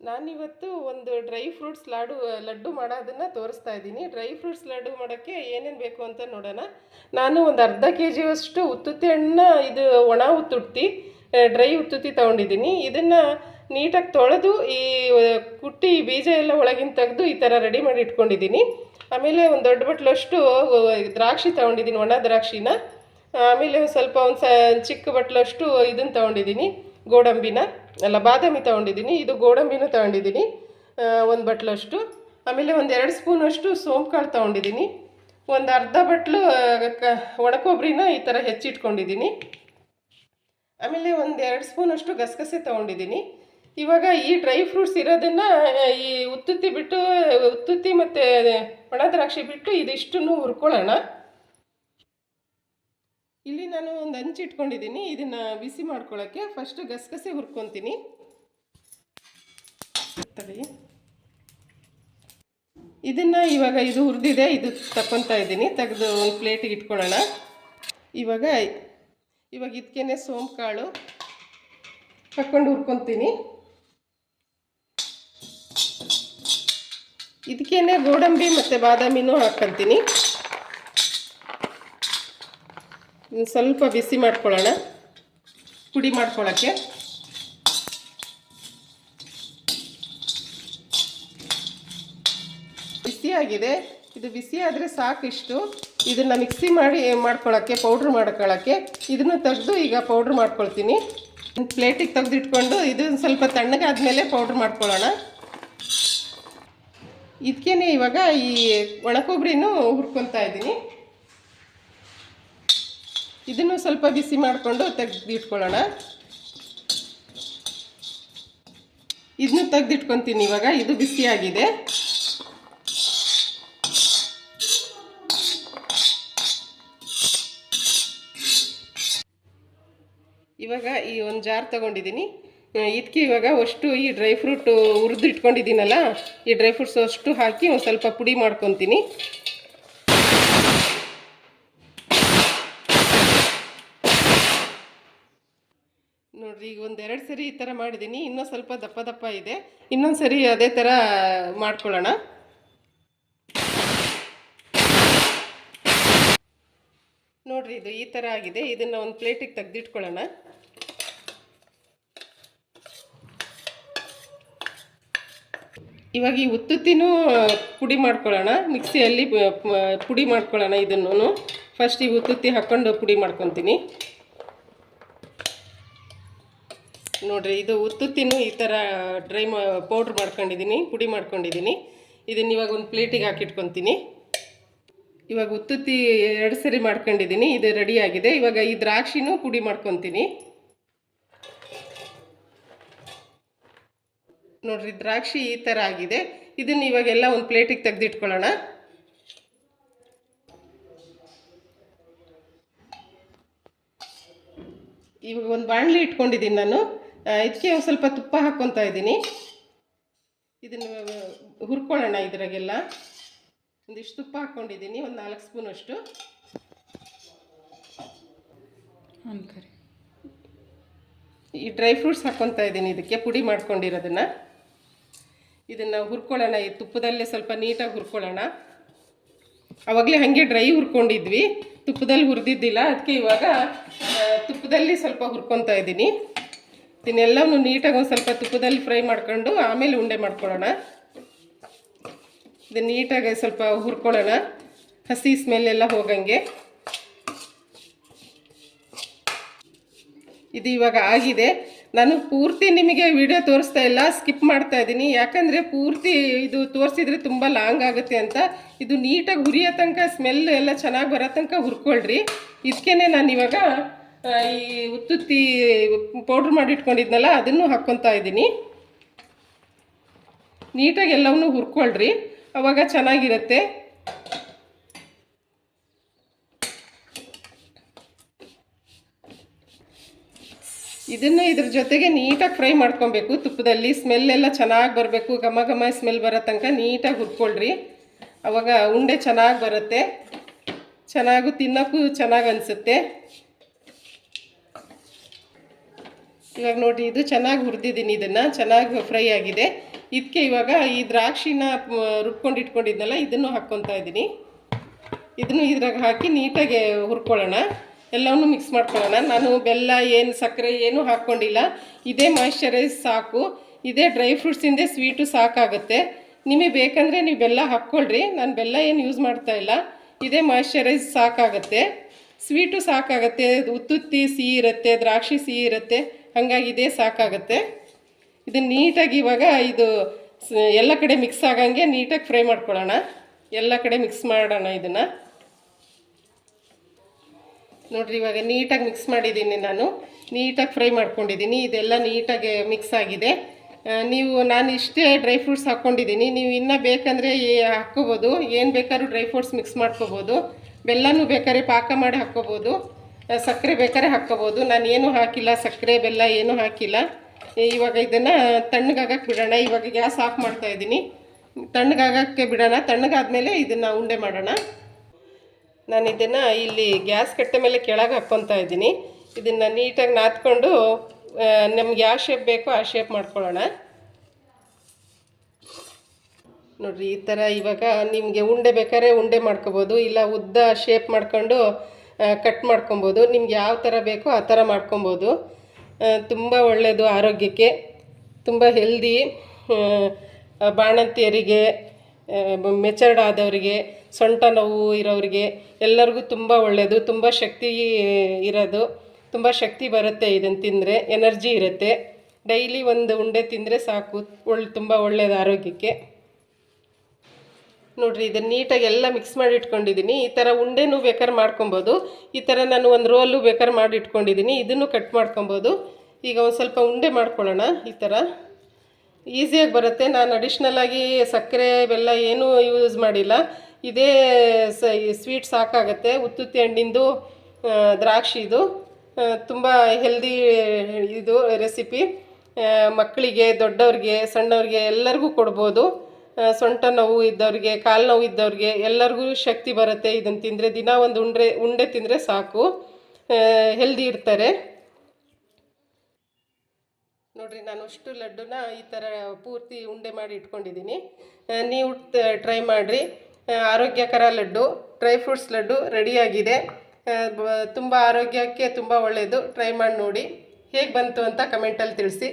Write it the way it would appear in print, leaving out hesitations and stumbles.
ನಾನಿವತ್ತು ಒಂದು dry fruits laddu ಮಾಡೋದನ್ನು ತೋರಿಸ್ತಾ ಇದ್ದೀನಿ. ಡ್ರೈ ಫ್ರೂಟ್ಸ್ ಲಡ್ಡು ಮಾಡೋಕ್ಕೆ ಏನೇನು ಬೇಕು ಅಂತ ನೋಡೋಣ. ನಾನು ಒಂದು ಅರ್ಧ ಕೆ ಜಿಯಷ್ಟು ಉತ್ತುತ್ತಿ ಹಣ್ಣನ್ನ, ಇದು ಒಣ ಉತ್ತುತ್ತಿ, ಡ್ರೈ ಉತ್ತುತ್ತಿ ತೊಗೊಂಡಿದ್ದೀನಿ. ಇದನ್ನು ನೀಟಾಗಿ ತೊಳೆದು ಈ ಕುಟ್ಟಿ ಬೀಜ ಎಲ್ಲ ಒಳಗಿನ ತೆಗೆದು ಈ ಥರ ರೆಡಿ ಮಾಡಿ ಇಟ್ಕೊಂಡಿದ್ದೀನಿ. ಆಮೇಲೆ ಒಂದು ದೊಡ್ಡ ಬಟ್ಲಷ್ಟು ದ್ರಾಕ್ಷಿ ತೊಗೊಂಡಿದ್ದೀನಿ, ಒಣ ದ್ರಾಕ್ಷಿನ. ಆಮೇಲೆ ಒಂದು ಚಿಕ್ಕ ಬಟ್ಲಷ್ಟು ಇದನ್ನು ತೊಗೊಂಡಿದ್ದೀನಿ, ಗೋಡಂಬಿನ, ಅಲ್ಲ ಬಾದಾಮಿ ತೊಗೊಂಡಿದ್ದೀನಿ. ಇದು ಗೋಡಂಬಿನೂ ತೊಗೊಂಡಿದ್ದೀನಿ ಒಂದು ಬಟ್ಲಷ್ಟು. ಆಮೇಲೆ ಒಂದು 2 ಸ್ಪೂನಷ್ಟು ಸೋಂಪು ಕಾಳು ತೊಗೊಂಡಿದ್ದೀನಿ. ಒಂದು ಅರ್ಧ ಬಟ್ಲು ಒಣಕೊಬ್ಬರಿನ ಈ ಥರ ಹೆಚ್ಚಿಟ್ಕೊಂಡಿದ್ದೀನಿ. ಆಮೇಲೆ ಒಂದು 2 ಸ್ಪೂನಷ್ಟು ಗಸಗಸೆ ತೊಗೊಂಡಿದ್ದೀನಿ. ಇವಾಗ ಈ ಡ್ರೈ ಫ್ರೂಟ್ಸ್ ಇರೋದನ್ನು ಈ ಉತ್ತುತ್ತಿ ಮತ್ತು ಒಣ ದ್ರಾಕ್ಷಿ ಬಿಟ್ಟು ಇದಿಷ್ಟನ್ನು ಹುರ್ಕೊಳ್ಳೋಣ. ಇಲ್ಲಿ ನಾನು ಒಂದು ಹಂಚು ಇಟ್ಕೊಂಡಿದ್ದೀನಿ, ಇದನ್ನು ಬಿಸಿ ಮಾಡ್ಕೊಳ್ಳೋಕ್ಕೆ. ಫಸ್ಟು ಗಸಗಸೆ ಹುರ್ಕೊತೀನಿ. ಇದನ್ನು ಇವಾಗ ಇದು ಹುರಿದಿದೆ, ಇದು ತಗೊತಾ ಇದ್ದೀನಿ. ತೆಗೆದು ಒಂದು ಪ್ಲೇಟಿಗೆ ಇಟ್ಕೊಳ್ಳೋಣ. ಇವಾಗ ಇದಕ್ಕೇನೆ ಸೋಂಪು ಕಾಳು ಹಾಕ್ಕೊಂಡು ಹುರ್ಕೊತೀನಿ. ಇದಕ್ಕೇನೆ ಗೋಡಂಬಿ ಮತ್ತು ಬಾದಾಮಿನೂ ಹಾಕ್ಕೊತೀನಿ. ಸ್ವಲ್ಪ ಬಿಸಿ ಮಾಡ್ಕೊಳ್ಳೋಣ ಪುಡಿ ಮಾಡ್ಕೊಳ್ಳೋಕ್ಕೆ. ಬಿಸಿಯಾಗಿದೆ, ಇದು ಬಿಸಿ ಆದರೆ ಸಾಕಿಷ್ಟು. ಇದನ್ನು ಮಿಕ್ಸಿ ಮಾಡ್ಕೊಳ್ಳೋಕ್ಕೆ, ಪೌಡ್ರ್ ಮಾಡ್ಕೊಳ್ಳೋಕ್ಕೆ. ಇದನ್ನು ತೆಗೆದು ಈಗ ಪೌಡ್ರ್ ಮಾಡ್ಕೊಳ್ತೀನಿ. ಪ್ಲೇಟಿಗೆ ತೆಗೆದಿಟ್ಕೊಂಡು ಇದನ್ನು ಸ್ವಲ್ಪ ತಣ್ಣಗಾದ್ಮೇಲೆ ಪೌಡ್ರ್ ಮಾಡ್ಕೊಳ್ಳೋಣ. ಇದಕ್ಕೇನೆ ಇವಾಗ ಈ ಒಣಕೊಬ್ಬರಿನೂ ಹುರ್ಕೊತಾ ಇದ್ದೀನಿ. ಇದನ್ನು ಸ್ವಲ್ಪ ಬಿಸಿ ಮಾಡಿಕೊಂಡು ತೆಗೆದಿಟ್ಕೊಳ್ಳೋಣ. ಇದನ್ನು ತೆಗೆದಿಟ್ಕೊತೀನಿ ಇವಾಗ. ಇದು ಬಿಸಿಯಾಗಿದೆ. ಇವಾಗ ಈ ಒಂದು ಜಾರ್ ತೊಗೊಂಡಿದ್ದೀನಿ. ಇದಕ್ಕೆ ಇವಾಗ ಅಷ್ಟು ಈ ಡ್ರೈ ಫ್ರೂಟು ಹುರಿದು ಇಟ್ಕೊಂಡಿದ್ದೀನಲ್ಲ, ಈ ಡ್ರೈ ಫ್ರೂಟ್ಸ್ ಅಷ್ಟು ಹಾಕಿ ಒಂದು ಸ್ವಲ್ಪ ಪುಡಿ ಮಾಡ್ಕೊತೀನಿ. ನೋಡಿರಿ, ಈಗ ಒಂದು 2 ಸರಿ ಈ ಥರ ಮಾಡಿದ್ದೀನಿ. ಇನ್ನೂ ಸ್ವಲ್ಪ ದಪ್ಪ ದಪ್ಪ ಇದೆ. ಇನ್ನೊಂದು ಸರಿ ಅದೇ ಥರ ಮಾಡ್ಕೊಳ್ಳೋಣ. ನೋಡಿರಿ, ಇದು ಈ ಥರ ಆಗಿದೆ. ಇದನ್ನು ಒಂದು ಪ್ಲೇಟಿಗೆ ತೆಗೆದಿಟ್ಕೊಳ್ಳೋಣ. ಇವಾಗ ಈ ಉತ್ತುತ್ತಿನೂ ಪುಡಿ ಮಾಡ್ಕೊಳ್ಳೋಣ. ಮಿಕ್ಸಿಯಲ್ಲಿ ಪುಡಿ ಮಾಡ್ಕೊಳ್ಳೋಣ. ಇದನ್ನು ಫಸ್ಟ್ ಈ ಉತ್ತುತ್ತಿ ಹಾಕ್ಕೊಂಡು ಪುಡಿ ಮಾಡ್ಕೊತೀನಿ. ನೋಡಿರಿ, ಇದು ಉತ್ತುತ್ತಿನೂ ಈ ಥರ ಪೌಡ್ರ್ ಮಾಡ್ಕೊಂಡಿದ್ದೀನಿ, ಪುಡಿ ಮಾಡ್ಕೊಂಡಿದ್ದೀನಿ. ಇದನ್ನು ಇವಾಗ ಒಂದು ಪ್ಲೇಟಿಗೆ ಹಾಕಿಟ್ಕೊತೀನಿ. ಇವಾಗ ಉತ್ತುತ್ತಿ 2 ಸರಿ ಮಾಡ್ಕೊಂಡಿದ್ದೀನಿ. ಇದು ರೆಡಿಯಾಗಿದೆ. ಇವಾಗ ಈ ದ್ರಾಕ್ಷಿನೂ ಪುಡಿ ಮಾಡ್ಕೊತೀನಿ. ನೋಡಿರಿ, ದ್ರಾಕ್ಷಿ ಈ ಥರ ಆಗಿದೆ. ಇದನ್ನು ಇವಾಗೆಲ್ಲ ಒಂದು ಪ್ಲೇಟಿಗೆ ತೆಗೆದಿಟ್ಕೊಳ್ಳೋಣ. ಇವಾಗ ಒಂದು ಬಾಣಲಿ ಇಟ್ಕೊಂಡಿದ್ದೀನಿ ನಾನು. ಇದಕ್ಕೆ ಒಂದು ಸ್ವಲ್ಪ ತುಪ್ಪ ಹಾಕ್ಕೊತಾ ಇದ್ದೀನಿ. ಇದನ್ನು ಹುರ್ಕೊಳ್ಳೋಣ. ಇದ್ರಾಗೆಲ್ಲ ಒಂದಿಷ್ಟು ತುಪ್ಪ ಹಾಕ್ಕೊಂಡಿದ್ದೀನಿ, ಒಂದು 4 ಸ್ಪೂನಷ್ಟು. ಈ ಡ್ರೈ ಫ್ರೂಟ್ಸ್ ಹಾಕ್ಕೊತಾ ಇದ್ದೀನಿ ಇದಕ್ಕೆ, ಪುಡಿ ಮಾಡ್ಕೊಂಡಿರೋದನ್ನು. ಇದನ್ನು ಹುರ್ಕೊಳ್ಳೋಣ. ಈ ತುಪ್ಪದಲ್ಲೇ ಸ್ವಲ್ಪ ನೀಟಾಗಿ ಹುರ್ಕೊಳ್ಳೋಣ. ಆವಾಗಲೇ ಹಾಗೆ ಡ್ರೈ ಹುರ್ಕೊಂಡಿದ್ವಿ, ತುಪ್ಪದಲ್ಲಿ ಹುರಿದಿದ್ದಿಲ್ಲ. ಅದಕ್ಕೆ ಇವಾಗ ತುಪ್ಪದಲ್ಲಿ ಸ್ವಲ್ಪ ಹುರ್ಕೊತಾ ಇದ್ದೀನಿ. ಇದನ್ನೆಲ್ಲವೂ ನೀಟಾಗಿ ಒಂದು ಸ್ವಲ್ಪ ತುಪ್ಪದಲ್ಲಿ ಫ್ರೈ ಮಾಡ್ಕೊಂಡು ಆಮೇಲೆ ಉಂಡೆ ಮಾಡ್ಕೊಳ್ಳೋಣ. ಇದನ್ನು ನೀಟಾಗಿ ಸ್ವಲ್ಪ ಹುರ್ಕೊಳ್ಳೋಣ, ಹಸಿ ಸ್ಮೆಲ್ಲೆಲ್ಲ ಹೋಗಂಗೆ. ಇದು ಇವಾಗ ಆಗಿದೆ. ನಾನು ಪೂರ್ತಿ ನಿಮಗೆ ವಿಡಿಯೋ ತೋರಿಸ್ತಾ ಇಲ್ಲ, ಸ್ಕಿಪ್ ಮಾಡ್ತಾ ಇದ್ದೀನಿ. ಯಾಕಂದರೆ ಪೂರ್ತಿ ಇದು ತೋರಿಸಿದ್ರೆ ತುಂಬ ಲಾಂಗ್ ಆಗುತ್ತೆ ಅಂತ. ಇದು ನೀಟಾಗಿ ಹುರಿಯೋ ತನಕ, ಸ್ಮೆಲ್ ಎಲ್ಲ ಚೆನ್ನಾಗಿ ಬರೋ ತನಕ ಹುರ್ಕೊಳ್ರಿ. ಇದಕ್ಕೇ ನಾನು ಇವಾಗ ಈ ಉತ್ತುತ್ತಿ ಪೌಡ್ರ್ ಮಾಡಿಟ್ಕೊಂಡಿದ್ನಲ್ಲ, ಅದನ್ನು ಹಾಕ್ಕೊತಾ ಇದ್ದೀನಿ. ನೀಟಾಗಿ ಎಲ್ಲವನ್ನೂ ಹುರ್ಕೊಳ್ರಿ, ಆವಾಗ ಚೆನ್ನಾಗಿರುತ್ತೆ. ಇದನ್ನು ಇದ್ರ ಜೊತೆಗೆ ನೀಟಾಗಿ ಫ್ರೈ ಮಾಡ್ಕೊಬೇಕು ತುಪ್ಪದಲ್ಲಿ. ಸ್ಮೆಲ್ಲೆಲ್ಲ ಚೆನ್ನಾಗಿ ಬರಬೇಕು, ಘಮ ಘಮ ಸ್ಮೆಲ್ ಬರೋ ತನಕ ನೀಟಾಗಿ ಹುರ್ಕೊಳ್ರಿ. ಆವಾಗ ಉಂಡೆ ಚೆನ್ನಾಗಿ ಬರುತ್ತೆ, ಚೆನ್ನಾಗೂ ತಿನ್ನೋಕ್ಕೂ ಚೆನ್ನಾಗಿ ಅನಿಸುತ್ತೆ. ಇವಾಗ ನೋಡಿರಿ, ಇದು ಚೆನ್ನಾಗಿ ಹುರಿದಿದ್ದೀನಿ, ಇದನ್ನು ಚೆನ್ನಾಗಿ ಫ್ರೈ ಆಗಿದೆ. ಇದಕ್ಕೆ ಇವಾಗ ಈ ದ್ರಾಕ್ಷಿನ ರುಬ್ಕೊಂಡು ಇಟ್ಕೊಂಡಿದ್ನಲ್ಲ, ಇದನ್ನು ಹಾಕ್ಕೊತಾ ಇದ್ದೀನಿ. ಇದನ್ನು ಇದ್ರಾಗ ಹಾಕಿ ನೀಟಾಗಿ ಹುರ್ಕೊಳ್ಳೋಣ, ಎಲ್ಲವನ್ನೂ ಮಿಕ್ಸ್ ಮಾಡ್ಕೊಳ್ಳೋಣ. ನಾನು ಬೆಲ್ಲ ಏನು ಸಕ್ಕರೆ ಏನೂ ಹಾಕ್ಕೊಂಡಿಲ್ಲ, ಇದೇ ಮಾಯಿಶ್ಚರೈಸ್ ಸಾಕು. ಇದೇ ಡ್ರೈ ಫ್ರೂಟ್ಸಿಂದೇ ಸ್ವೀಟು ಸಾಕಾಗುತ್ತೆ. ನಿಮಗೆ ಬೇಕಂದರೆ ನೀವು ಬೆಲ್ಲ ಹಾಕ್ಕೊಳ್ರಿ, ನಾನು ಬೆಲ್ಲ ಏನು ಯೂಸ್ ಮಾಡ್ತಾ ಇಲ್ಲ. ಇದೇ ಮಾಯಿಶ್ಚರೈಸ್ ಸಾಕಾಗುತ್ತೆ, ಸ್ವೀಟು ಸಾಕಾಗುತ್ತೆ. ಉತ್ತುತ್ತಿ ಸಿಹಿ ಇರುತ್ತೆ, ದ್ರಾಕ್ಷಿ ಸಿಹಿ ಇರುತ್ತೆ, ಹಾಗಾಗಿ ಇದೇ ಸಾಕಾಗುತ್ತೆ. ಇದನ್ನು ನೀಟಾಗಿ ಇವಾಗ ಇದು ಎಲ್ಲ ಕಡೆ ಮಿಕ್ಸ್ ಆಗಂಗೆ ನೀಟಾಗಿ ಫ್ರೈ ಮಾಡ್ಕೊಳ್ಳೋಣ. ಎಲ್ಲ ಕಡೆ ಮಿಕ್ಸ್ ಮಾಡೋಣ ಇದನ್ನು. ನೋಡಿರಿ, ಇವಾಗ ನೀಟಾಗಿ ಮಿಕ್ಸ್ ಮಾಡಿದ್ದೀನಿ, ನಾನು ನೀಟಾಗಿ ಫ್ರೈ ಮಾಡ್ಕೊಂಡಿದ್ದೀನಿ. ಇದೆಲ್ಲ ನೀಟಾಗಿ ಮಿಕ್ಸ್ ಆಗಿದೆ. ನಾನು ಇಷ್ಟೇ ಡ್ರೈ ಫ್ರೂಟ್ಸ್ ಹಾಕ್ಕೊಂಡಿದ್ದೀನಿ. ನೀವು ಇನ್ನೂ ಬೇಕಂದರೆ ಹಾಕ್ಕೋಬೋದು, ಏನು ಬೇಕಾದ್ರೂ ಡ್ರೈ ಫ್ರೂಟ್ಸ್ ಮಿಕ್ಸ್ ಮಾಡ್ಕೋಬೋದು. ಬೆಲ್ಲನೂ ಬೇಕಾದ್ರೆ ಪಾಕ ಮಾಡಿ ಹಾಕ್ಕೋಬೋದು, ಸಕ್ಕರೆ ಬೇಕಾದ್ರೆ ಹಾಕ್ಕೋಬೋದು. ನಾನು ಏನೂ ಹಾಕಿಲ್ಲ, ಸಕ್ಕರೆ ಬೆಲ್ಲ ಏನೂ ಹಾಕಿಲ್ಲ. ಇವಾಗ ಇದನ್ನು ತಣ್ಣಗಾಗಕ್ಕೆ ಬಿಡೋಣ. ಇವಾಗ ಗ್ಯಾಸ್ ಆಫ್ ಮಾಡ್ತಾಯಿದ್ದೀನಿ, ತಣ್ಣಗಾಗಕ್ಕೆ ಬಿಡೋಣ. ತಣ್ಣಗಾದ್ಮೇಲೆ ಇದನ್ನು ಉಂಡೆ ಮಾಡೋಣ. ನಾನು ಇದನ್ನು ಇಲ್ಲಿ ಗ್ಯಾಸ್ ಕಟ್ಟೆ ಮೇಲೆ ಕೆಳಗೆ ಹಾಕ್ಕೊತಾ ಇದ್ದೀನಿ. ಇದನ್ನು ನೀಟಾಗಿ ನಾದ್ಕೊಂಡು ನಮ್ಗೆ ಯಾವ ಶೇಪ್ ಬೇಕೋ ಆ ಶೇಪ್ ಮಾಡ್ಕೊಳ್ಳೋಣ. ನೋಡಿರಿ, ಈ ಥರ ಇವಾಗ ನಿಮಗೆ ಉಂಡೆ ಬೇಕಾದ್ರೆ ಉಂಡೆ ಮಾಡ್ಕೊಬೋದು, ಇಲ್ಲ ಉದ್ದ ಶೇಪ್ ಮಾಡ್ಕೊಂಡು ಕಟ್ ಮಾಡ್ಕೊಬೋದು. ನಿಮ್ಗೆ ಯಾವ ಥರ ಬೇಕೋ ಆ ಥರ ಮಾಡ್ಕೊಬೋದು. ತುಂಬ ಒಳ್ಳೆಯದು ಆರೋಗ್ಯಕ್ಕೆ, ತುಂಬ ಹೆಲ್ದಿ. ಬಾಣಂತಿಯರಿಗೆ, ಮೆಚರ್ಡ್ ಆದವರಿಗೆ, ಸೊಂಟ ನೋವು ಇರೋರಿಗೆ ಎಲ್ಲರಿಗೂ ತುಂಬ ಒಳ್ಳೆಯದು. ತುಂಬ ಶಕ್ತಿ ಇರೋದು, ತುಂಬ ಶಕ್ತಿ ಬರುತ್ತೆ. ಇದನ್ನು ತಿಂದರೆ ಎನರ್ಜಿ ಇರುತ್ತೆ. ಡೈಲಿ ಒಂದು ಉಂಡೆ ತಿಂದರೆ ಸಾಕು, ತುಂಬ ಒಳ್ಳೆಯದು ಆರೋಗ್ಯಕ್ಕೆ. ನೋಡಿರಿ, ಇದನ್ನು ನೀಟಾಗಿ ಎಲ್ಲ ಮಿಕ್ಸ್ ಮಾಡಿ ಇಟ್ಕೊಂಡಿದ್ದೀನಿ. ಈ ಥರ ಉಂಡೆನೂ ಬೇಕಾದ್ರೆ ಮಾಡ್ಕೊಬೋದು. ಈ ಥರ ನಾನು ಒಂದು ರೋಲು ಬೇಕಾದ್ರೆ ಮಾಡಿ ಇಟ್ಕೊಂಡಿದ್ದೀನಿ, ಇದನ್ನು ಕಟ್ ಮಾಡ್ಕೊಬೋದು. ಈಗ ಒಂದು ಸ್ವಲ್ಪ ಉಂಡೆ ಮಾಡ್ಕೊಳ್ಳೋಣ. ಈ ಥರ ಈಸಿಯಾಗಿ ಬರುತ್ತೆ. ನಾನು ಅಡಿಷ್ನಲಾಗಿ ಸಕ್ಕರೆ ಬೆಲ್ಲ ಏನೂ ಯೂಸ್ ಮಾಡಿಲ್ಲ. ಇದೇ ಸ್ವೀಟ್ ಸಾಕಾಗುತ್ತೆ. ಉತ್ತುತ್ತಿ ಹಣ್ಣಿಂದು, ದ್ರಾಕ್ಷಿದು ತುಂಬ ಹೆಲ್ದಿ ಇದು ರೆಸಿಪಿ. ಮಕ್ಕಳಿಗೆ, ದೊಡ್ಡವ್ರಿಗೆ, ಸಣ್ಣವ್ರಿಗೆ ಎಲ್ಲರಿಗೂ ಕೊಡ್ಬೋದು. ಸೊಂಟ ನೋವು ಇದ್ದವ್ರಿಗೆ, ಕಾಲು ನೋವು ಇದ್ದವ್ರಿಗೆ ಎಲ್ಲರಿಗೂ ಶಕ್ತಿ ಬರುತ್ತೆ. ಇದನ್ನು ತಿಂದರೆ ದಿನ ಒಂದು ಉಂಡೆ ತಿಂದರೆ ಸಾಕು, ಹೆಲ್ದಿ ಇರ್ತಾರೆ. ನೋಡಿರಿ, ನಾನು ಅಷ್ಟು ಲಡ್ಡುನ ಈ ಥರ ಪೂರ್ತಿ ಉಂಡೆ ಮಾಡಿ ಇಟ್ಕೊಂಡಿದ್ದೀನಿ. ನೀವು ಟ್ರೈ ಮಾಡಿರಿ. ಆರೋಗ್ಯಕರ ಲಡ್ಡು, ಡ್ರೈ ಫ್ರೂಟ್ಸ್ ಲಡ್ಡು ರೆಡಿಯಾಗಿದೆ. ತುಂಬ ಆರೋಗ್ಯಕ್ಕೆ ತುಂಬ ಒಳ್ಳೆಯದು. ಟ್ರೈ ಮಾಡಿ ನೋಡಿ, ಹೇಗೆ ಬಂತು ಅಂತ ಕಮೆಂಟಲ್ಲಿ ತಿಳಿಸಿ.